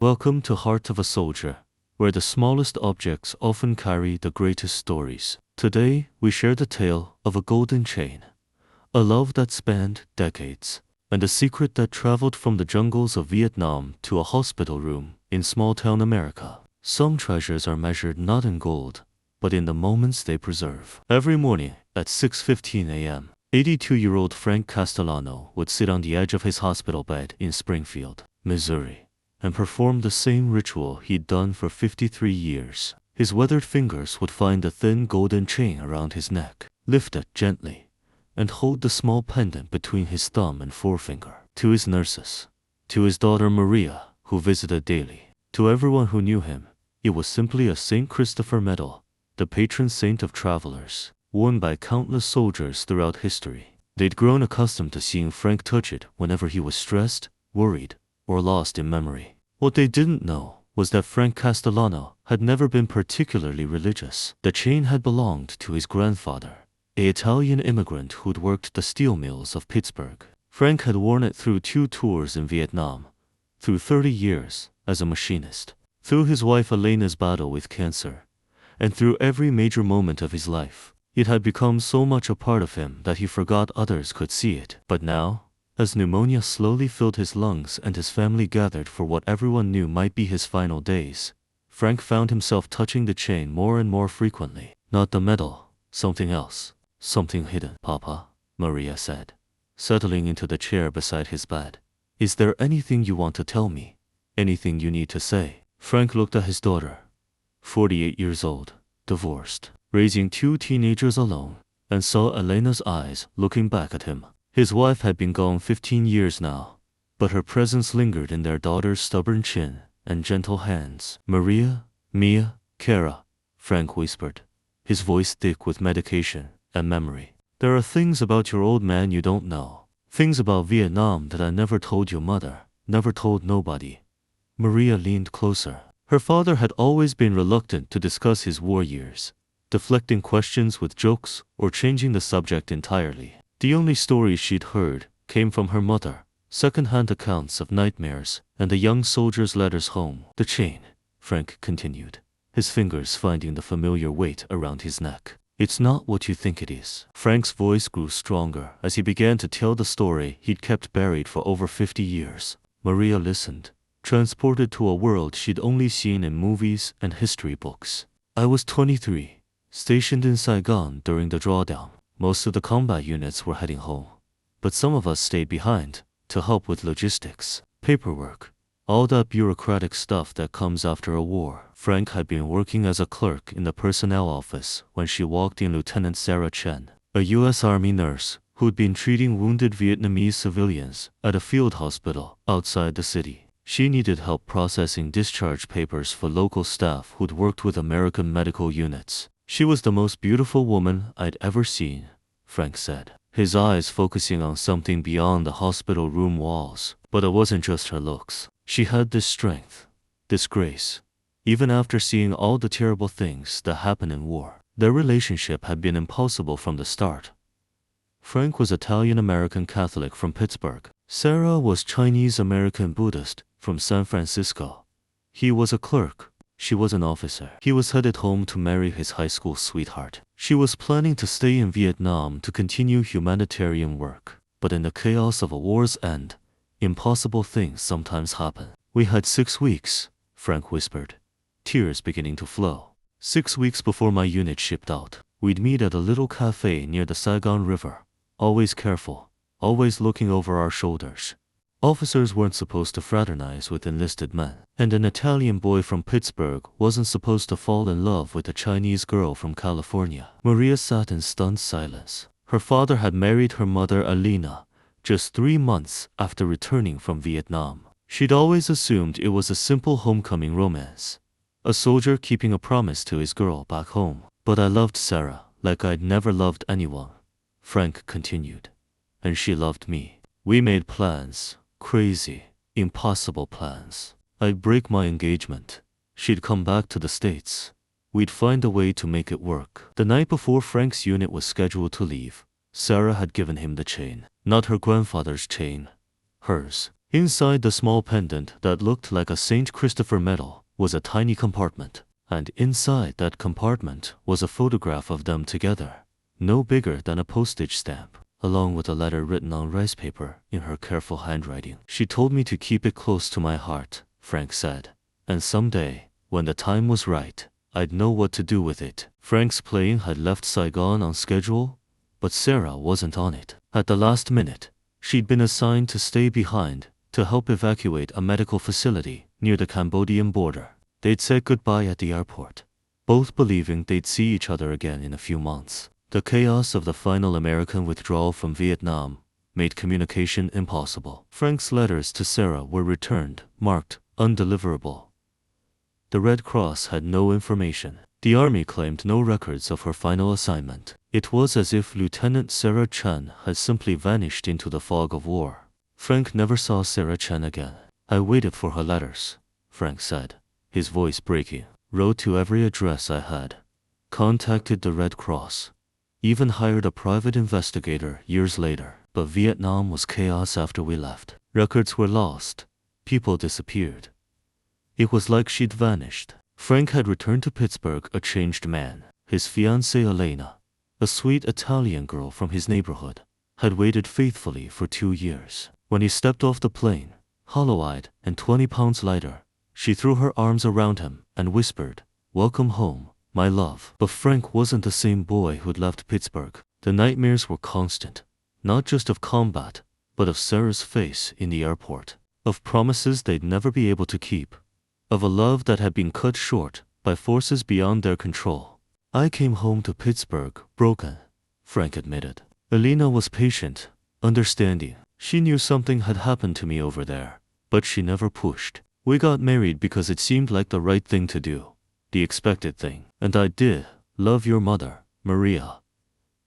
Welcome to Heart of a Soldier, where the smallest objects often carry the greatest stories. Today, we share the tale of a golden chain, a love that spanned decades, and a secret that traveled from the jungles of Vietnam to a hospital room in small-town America. Some treasures are measured not in gold, but in the moments they preserve. Every morning at 6:15 a.m., 82-year-old Frank Castellano would sit on the edge of his hospital bed in Springfield, Missouri, and perform the same ritual he'd done for 53 years. His weathered fingers would find the thin golden chain around his neck, lift it gently, and hold the small pendant between his thumb and forefinger. To his nurses, to his daughter Maria, who visited daily, to everyone who knew him, it was simply a St. Christopher medal, the patron saint of travelers, worn by countless soldiers throughout history. They'd grown accustomed to seeing Frank touch it whenever he was stressed, worried, or lost in memory. What they didn't know was that Frank Castellano had never been particularly religious. The chain had belonged to his grandfather, an Italian immigrant who'd worked the steel mills of Pittsburgh. Frank had worn it through 2 tours in Vietnam, through 30 years as a machinist, through his wife Elena's battle with cancer, and through every major moment of his life. It had become so much a part of him that he forgot others could see it. But now, as pneumonia slowly filled his lungs and his family gathered for what everyone knew might be his final days, Frank found himself touching the chain more and more frequently. Not the medal, something else, something hidden. "Papa," Maria said, settling into the chair beside his bed. "Is there anything you want to tell me? Anything you need to say?" Frank looked at his daughter, 48 years old, divorced, raising 2 teenagers alone, and saw Elena's eyes looking back at him. His wife had been gone 15 years now, but her presence lingered in their daughter's stubborn chin and gentle hands. "Maria, Mia, Kara," Frank whispered, his voice thick with medication and memory. "There are things about your old man you don't know. Things about Vietnam that I never told your mother, never told nobody." Maria leaned closer. Her father had always been reluctant to discuss his war years, deflecting questions with jokes or changing the subject entirely. The only stories she'd heard came from her mother, second-hand accounts of nightmares and the young soldier's letters home. "The chain," Frank continued, his fingers finding the familiar weight around his neck. "It's not what you think it is." Frank's voice grew stronger as he began to tell the story he'd kept buried for over 50 years. Maria listened, transported to a world she'd only seen in movies and history books. "I was 23. Stationed in Saigon during the drawdown. Most of the combat units were heading home, but some of us stayed behind to help with logistics, paperwork, all that bureaucratic stuff that comes after a war." Frank had been working as a clerk in the personnel office when she walked in Lieutenant Sarah Chen, a U.S. Army nurse who'd been treating wounded Vietnamese civilians at a field hospital outside the city. She needed help processing discharge papers for local staff who'd worked with American medical units. "She was the most beautiful woman I'd ever seen," Frank said, his eyes focusing on something beyond the hospital room walls. But it wasn't just her looks. She had this strength, this grace. Even after seeing all the terrible things that happen in war, their relationship had been impossible from the start. Frank was Italian-American Catholic from Pittsburgh. Sarah was Chinese-American Buddhist from San Francisco. He was a clerk. She was an officer. He was headed home to marry his high school sweetheart. She was planning to stay in Vietnam to continue humanitarian work. But in the chaos of a war's end, impossible things sometimes happen. "We had 6 weeks, Frank whispered, tears beginning to flow. 6 weeks before my unit shipped out. We'd meet at a little cafe near the Saigon River, always careful, always looking over our shoulders. Officers weren't supposed to fraternize with enlisted men, and an Italian boy from Pittsburgh wasn't supposed to fall in love with a Chinese girl from California." Maria sat in stunned silence. Her father had married her mother Alina just 3 months after returning from Vietnam. She'd always assumed it was a simple homecoming romance, a soldier keeping a promise to his girl back home. "But I loved Sarah like I'd never loved anyone," Frank continued, "and she loved me. We made plans. Crazy, impossible plans. I'd break my engagement. She'd come back to the States. We'd find a way to make it work." The night before Frank's unit was scheduled to leave, Sarah had given him the chain. Not her grandfather's chain, hers. Inside the small pendant that looked like a St. Christopher medal was a tiny compartment, and inside that compartment was a photograph of them together, no bigger than a postage stamp, along with a letter written on rice paper in her careful handwriting. She told me to keep it close to my heart, Frank said, and someday, when the time was right, I'd know what to do with it. Frank's plane had left Saigon on schedule, but Sarah wasn't on it. At the last minute, she'd been assigned to stay behind to help evacuate a medical facility near the Cambodian border. They'd said goodbye at the airport, both believing they'd see each other again in a few months. The chaos of the final American withdrawal from Vietnam made communication impossible. Frank's letters to Sarah were returned, marked undeliverable. The Red Cross had no information. The Army claimed no records of her final assignment. It was as if Lieutenant Sarah Chen had simply vanished into the fog of war. Frank never saw Sarah Chen again. I waited for her letters, Frank said, his voice breaking. Wrote to every address I had. Contacted the Red Cross. Even hired a private investigator years later. But Vietnam was chaos after we left. Records were lost. People disappeared. It was like she'd vanished. Frank had returned to Pittsburgh a changed man. His fiancée Elena, a sweet Italian girl from his neighborhood, had waited faithfully for 2 years. When he stepped off the plane, hollow-eyed and 20 pounds lighter, she threw her arms around him and whispered, "Welcome home, my love." But Frank wasn't the same boy who'd left Pittsburgh. The nightmares were constant, not just of combat, but of Sarah's face in the airport, of promises they'd never be able to keep, of a love that had been cut short by forces beyond their control. I came home to Pittsburgh broken, Frank admitted. Elena was patient, understanding. She knew something had happened to me over there, but she never pushed. We got married because it seemed like the right thing to do, the expected thing. And I did love your mother, Maria.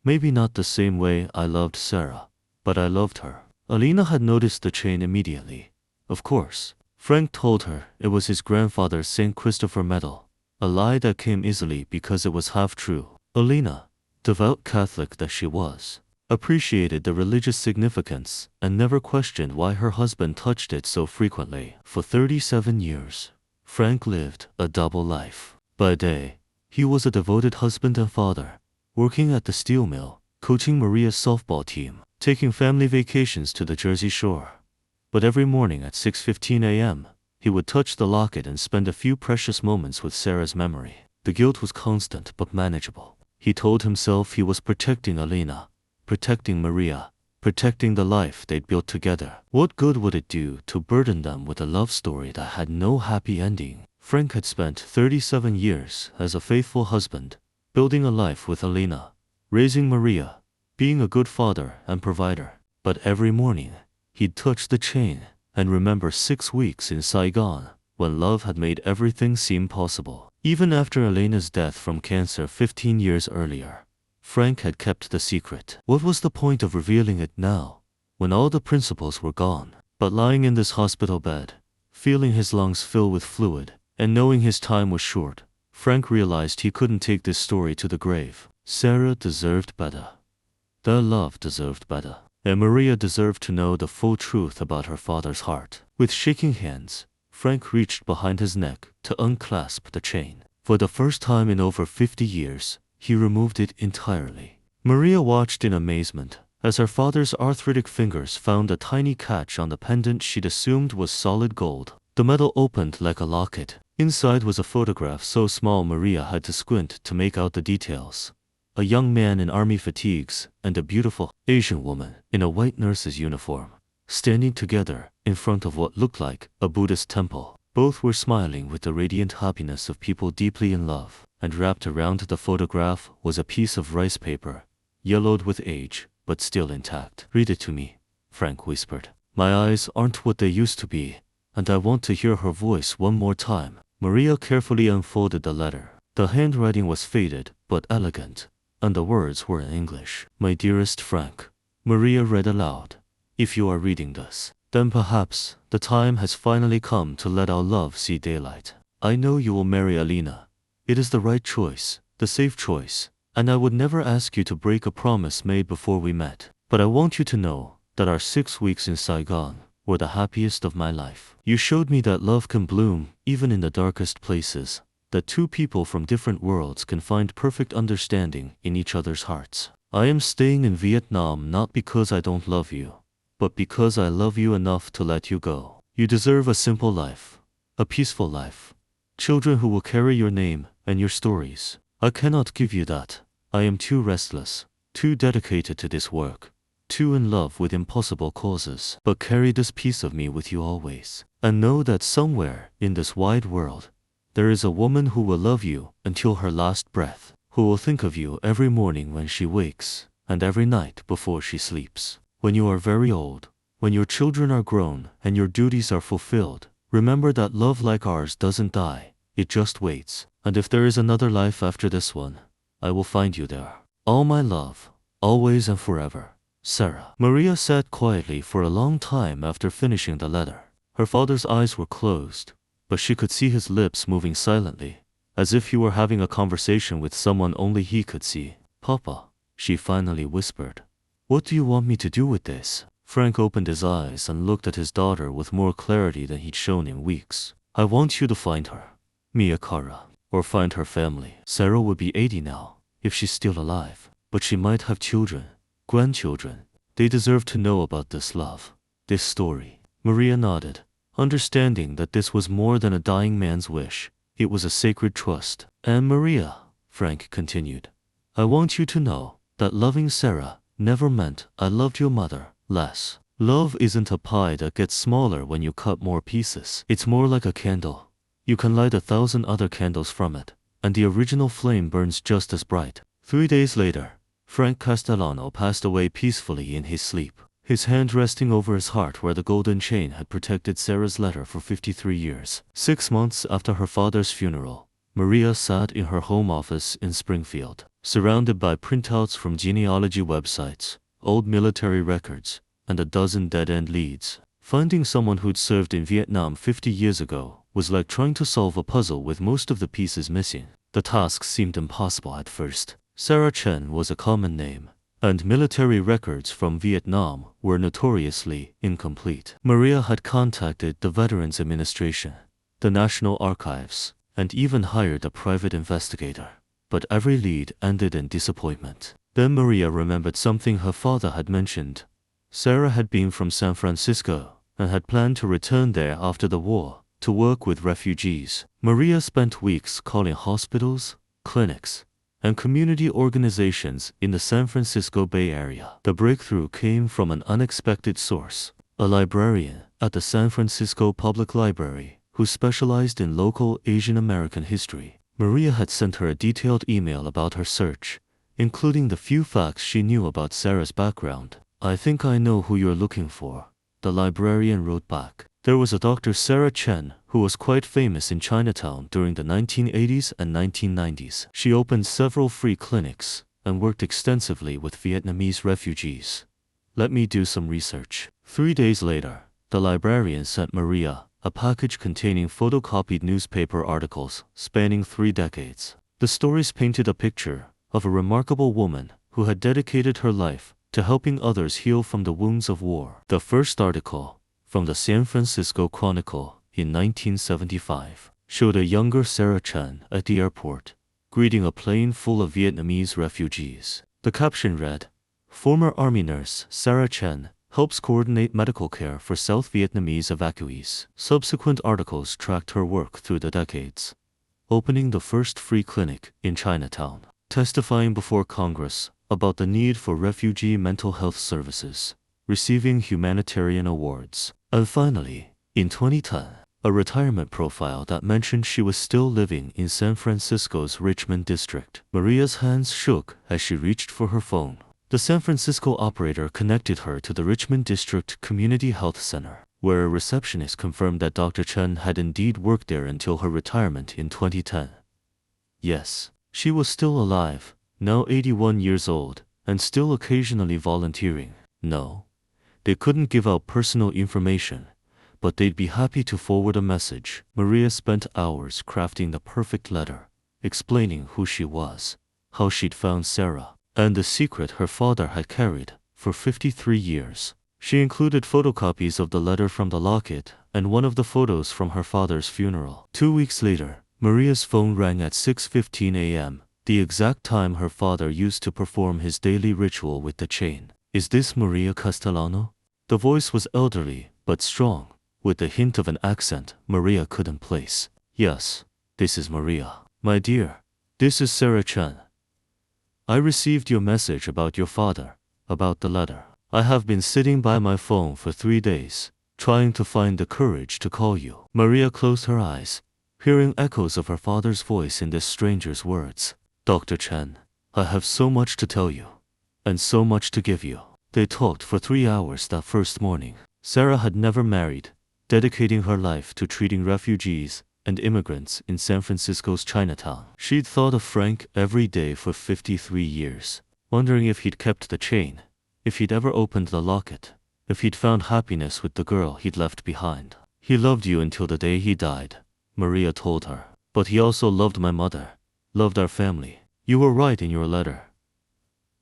Maybe not the same way I loved Sarah, but I loved her. Elena had noticed the chain immediately. Of course, Frank told her it was his grandfather's St. Christopher medal, a lie that came easily because it was half true. Elena, devout Catholic that she was, appreciated the religious significance and never questioned why her husband touched it so frequently. For 37 years, Frank lived a double life. By day, he was a devoted husband and father, working at the steel mill, coaching Maria's softball team, taking family vacations to the Jersey Shore. But every morning at 6:15 a.m., he would touch the locket and spend a few precious moments with Sarah's memory. The guilt was constant but manageable. He told himself he was protecting Elena, protecting Maria, protecting the life they'd built together. What good would it do to burden them with a love story that had no happy ending? Frank had spent 37 years as a faithful husband, building a life with Elena, raising Maria, being a good father and provider. But every morning, he'd touch the chain and remember 6 weeks in Saigon, when love had made everything seem possible. Even after Elena's death from cancer 15 years earlier, Frank had kept the secret. What was the point of revealing it now, when all the principles were gone? But lying in this hospital bed, feeling his lungs fill with fluid, and knowing his time was short, Frank realized he couldn't take this story to the grave. Sarah deserved better. Their love deserved better. And Maria deserved to know the full truth about her father's heart. With shaking hands, Frank reached behind his neck to unclasp the chain. For the first time in over 50 years, he removed it entirely. Maria watched in amazement as her father's arthritic fingers found a tiny catch on the pendant she'd assumed was solid gold. The metal opened like a locket. Inside was a photograph so small Maria had to squint to make out the details. A young man in army fatigues and a beautiful Asian woman in a white nurse's uniform, standing together in front of what looked like a Buddhist temple. Both were smiling with the radiant happiness of people deeply in love, and wrapped around the photograph was a piece of rice paper, yellowed with age, but still intact. "Read it to me," Frank whispered. "My eyes aren't what they used to be, and I want to hear her voice one more time." Maria carefully unfolded the letter. The handwriting was faded but elegant, and the words were in English. "My dearest Frank," Maria read aloud, "if you are reading this, then perhaps the time has finally come to let our love see daylight. I know you will marry Elena. It is the right choice, the safe choice, and I would never ask you to break a promise made before we met. But I want you to know that our 6 weeks in Saigon were the happiest of my life. You showed me that love can bloom even in the darkest places, that two people from different worlds can find perfect understanding in each other's hearts. I am staying in Vietnam not because I don't love you, but because I love you enough to let you go. You deserve a simple life, a peaceful life, children who will carry your name and your stories. I cannot give you that. I am too restless, too dedicated to this work, too in love with impossible causes. But carry this piece of me with you always, and know that somewhere in this wide world, there is a woman who will love you until her last breath, who will think of you every morning when she wakes, and every night before she sleeps. When you are very old, when your children are grown and your duties are fulfilled, remember that love like ours doesn't die, it just waits. And if there is another life after this one, I will find you there. All my love, always and forever, Sarah. Maria sat quietly for a long time after finishing the letter. Her father's eyes were closed, but she could see his lips moving silently, as if he were having a conversation with someone only he could see. Papa, she finally whispered. What do you want me to do with this? Frank opened his eyes and looked at his daughter with more clarity than he'd shown in weeks. I want you to find her, Mia Kara, or find her family. Sarah would be 80 now, if she's still alive, but she might have children, grandchildren. They deserve to know about this love, this story. Maria nodded, understanding that this was more than a dying man's wish. It was a sacred trust. And Maria, Frank continued, I want you to know that loving Sarah never meant I loved your mother less. Love isn't a pie that gets smaller when you cut more pieces. It's more like a candle. You can light 1,000 other candles from it, and the original flame burns just as bright. 3 days later, Frank Castellano passed away peacefully in his sleep, his hand resting over his heart where the golden chain had protected Sarah's letter for 53 years. 6 months after her father's funeral, Maria sat in her home office in Springfield, surrounded by printouts from genealogy websites, old military records, and a dozen dead-end leads. Finding someone who'd served in Vietnam 50 years ago was like trying to solve a puzzle with most of the pieces missing. The task seemed impossible at first. Sarah Chen was a common name, and military records from Vietnam were notoriously incomplete. Maria had contacted the Veterans Administration, the National Archives, and even hired a private investigator. But every lead ended in disappointment. Then Maria remembered something her father had mentioned. Sarah had been from San Francisco and had planned to return there after the war to work with refugees. Maria spent weeks calling hospitals, clinics, and community organizations in the San Francisco Bay Area. The breakthrough came from an unexpected source, a librarian at the San Francisco Public Library who specialized in local Asian American history. Maria had sent her a detailed email about her search, including the few facts she knew about Sarah's background. I think I know who you're looking for, the librarian wrote back. There was a Dr. Sarah Chen who was quite famous in Chinatown during the 1980s and 1990s. She opened several free clinics and worked extensively with Vietnamese refugees. Let me do some research. 3 days later, the librarian sent Maria a package containing photocopied newspaper articles spanning 3 decades. The stories painted a picture of a remarkable woman who had dedicated her life to helping others heal from the wounds of war. The first article, from the San Francisco Chronicle in 1975, showed a younger Sarah Chen at the airport, greeting a plane full of Vietnamese refugees. The caption read, "Former Army nurse Sarah Chen helps coordinate medical care for South Vietnamese evacuees." Subsequent articles tracked her work through the decades, opening the first free clinic in Chinatown, testifying before Congress about the need for refugee mental health services, receiving humanitarian awards. And finally, in 2010, a retirement profile that mentioned she was still living in San Francisco's Richmond district. Maria's hands shook as she reached for her phone. The San Francisco operator connected her to the Richmond District Community Health Center, where a receptionist confirmed that Dr. Chen had indeed worked there until her retirement in 2010. Yes, she was still alive, now 81 years old, and still occasionally volunteering. No, they couldn't give out personal information, but they'd be happy to forward a message. Maria spent hours crafting the perfect letter, explaining who she was, how she'd found Sarah, and the secret her father had carried for 53 years. She included photocopies of the letter from the locket and one of the photos from her father's funeral. 2 weeks later, Maria's phone rang at 6:15 a.m., the exact time her father used to perform his daily ritual with the chain. "Is this Maria Castellano?" The voice was elderly, but strong, with the hint of an accent Maria couldn't place. "Yes, this is Maria. My dear, this is Sarah Chen. I received your message about your father, about the letter. I have been sitting by my phone for 3 days, trying to find the courage to call you." Maria closed her eyes, hearing echoes of her father's voice in this stranger's words. "Dr. Chen, I have so much to tell you, and so much to give you." They talked for 3 hours that first morning. Sarah had never married, dedicating her life to treating refugees and immigrants in San Francisco's Chinatown. She'd thought of Frank every day for 53 years, wondering if he'd kept the chain, if he'd ever opened the locket, if he'd found happiness with the girl he'd left behind. "He loved you until the day he died," Maria told her. "But he also loved my mother, loved our family. You were right in your letter.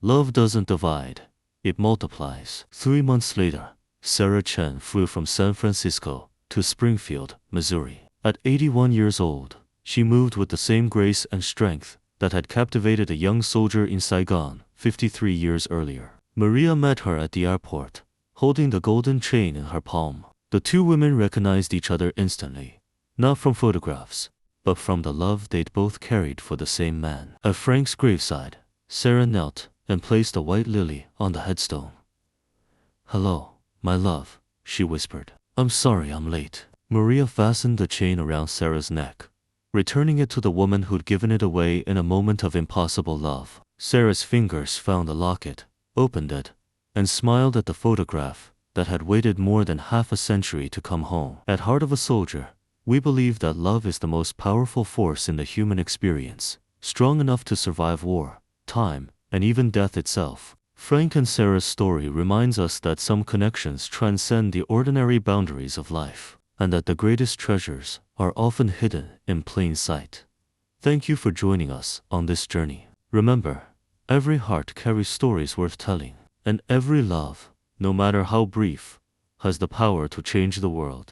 Love doesn't divide, it multiplies." 3 months later, Sarah Chen flew from San Francisco to Springfield, Missouri. At 81 years old, she moved with the same grace and strength that had captivated a young soldier in Saigon 53 years earlier. Maria met her at the airport, holding the golden chain in her palm. The two women recognized each other instantly, not from photographs, but from the love they'd both carried for the same man. At Frank's graveside, Sarah knelt and placed a white lily on the headstone. "Hello, my love," she whispered. "I'm sorry I'm late." Maria fastened the chain around Sarah's neck, returning it to the woman who'd given it away in a moment of impossible love. Sarah's fingers found the locket, opened it, and smiled at the photograph that had waited more than half a century to come home. At Heart of a Soldier, we believe that love is the most powerful force in the human experience, strong enough to survive war, time, and even death itself. Frank and Sarah's story reminds us that some connections transcend the ordinary boundaries of life, and that the greatest treasures are often hidden in plain sight. Thank you for joining us on this journey. Remember, every heart carries stories worth telling, and every love, no matter how brief, has the power to change the world.